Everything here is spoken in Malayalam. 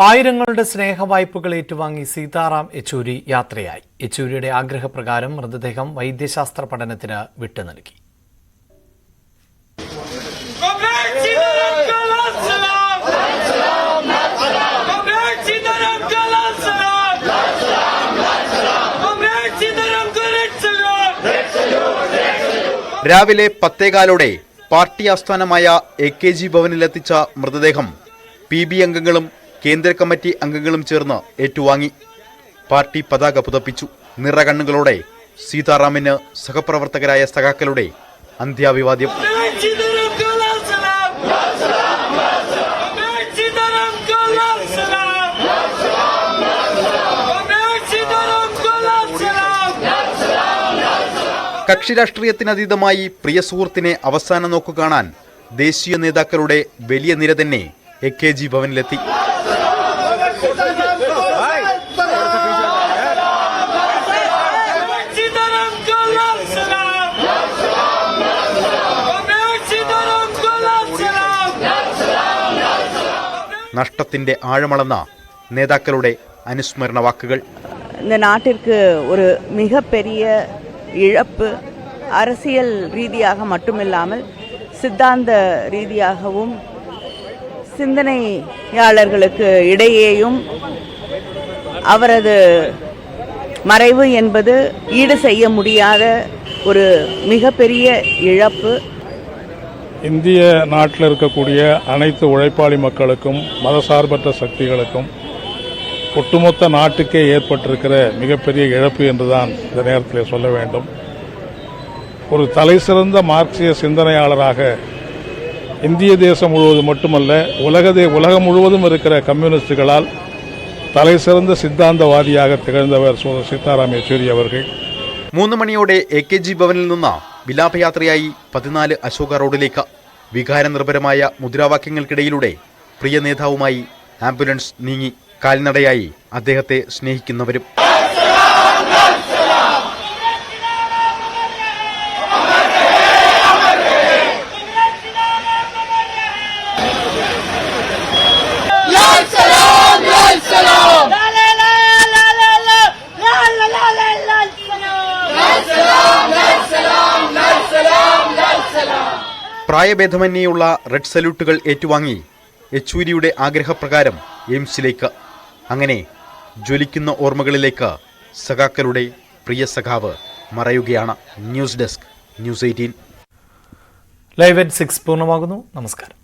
ആയിരങ്ങളുടെ സ്നേഹവായ്പകൾ ഏറ്റുവാങ്ങി സീതാറാം യെച്ചൂരി യാത്രയായി. യെച്ചൂരിയുടെ ആഗ്രഹപ്രകാരം മൃതദേഹം വൈദ്യശാസ്ത്ര പഠനത്തിന് വിട്ടു നൽകി. രാവിലെ 10:15 പാർട്ടി ആസ്ഥാനമായ AKG ഭവനിലെത്തിച്ച മൃതദേഹം PB അംഗങ്ങളും കേന്ദ്ര കമ്മിറ്റി അംഗങ്ങളും ചേർന്ന് ഏറ്റുവാങ്ങി. പാർട്ടി പതാക പുതപ്പിച്ചു. നിറകണ്ണുകളോടെ സീതാറാമിന് സഹപ്രവർത്തകരായ സഖാക്കളുടെ അന്ത്യാഭിവാദ്യം. കക്ഷി രാഷ്ട്രീയത്തിനതീതമായി പ്രിയ സുഹൃത്തിനെ അവസാന നോക്കു കാണാൻ ദേശീയ നേതാക്കളുടെ വലിയ നിര തന്നെ AKG ഭവനിലെത്തി. നഷ്ടത്തിന്റെ ആഴമളന്ന നേതാക്കളുടെ അനുസ്മരണ വാക്കുകൾ. இந்த நாட்டிற்கு ஒரு மிகப்பெரிய இழப்பு, அரசியல் ரீதியாக மட்டுமில்லாமல் சித்தாந்த ரீதியாகவும் சிந்தனையாளர்களுக்கு இடையேயும் அவரது மறைவு என்பது ஈடு செய்ய முடியாத ஒரு மிகப்பெரிய இழப்பு. இந்திய நாட்டில் இருக்கக்கூடிய அனைத்து உழைப்பாளி மக்களுக்கும் மதசார்பற்ற சக்திகளுக்கும் ஒட்டுமொத்த நாட்டுக்கே ஏற்பட்டிருக்கிற மிகப்பெரிய இழப்பு என்றுதான் இந்த நேரத்தில் சொல்ல வேண்டும். ஒரு தலைசிறந்த மார்க்சிய சிந்தனையாளராக இந்திய தேசம் முழுவதும் மட்டுமல்ல உலகம் முழுவதும் இருக்கிற கம்யூனிஸ்டுகளால் தலைசிறந்த சித்தாந்தவாதியாக திகழ்ந்தவர் സീതാറാം യെച്ചൂരി അവர்கள். 3 മണിയോടെ AKG ഭവനിൽ നിന്ന് വിലാപയാത്രയായി 14 അശോക റോഡിലേക്ക്. വികാരനിർഭരമായ മുദ്രാവാക്യങ്ങൾക്കിടയിലൂടെ പ്രിയ നേതാവുമായി ആംബുലൻസ് നീങ്ങി. കാൽനടയായി അദ്ദേഹത്തെ സ്നേഹിക്കുന്നവരും. പ്രായഭേദമന്യേയുള്ള റെഡ് സല്യൂട്ടുകൾ ഏറ്റുവാങ്ങി യെച്ചൂരിയുടെ ആഗ്രഹപ്രകാരം എയിംസിലേക്ക്. അങ്ങനെ ജ്വലിക്കുന്ന ഓർമ്മകളിലേക്ക് സഖാക്കളുടെ പ്രിയ സഖാവ് മറയുകയാണ്. News desk, News 18. Live at 6 പൂർണ്ണമാകുന്നു. നമസ്കാരം.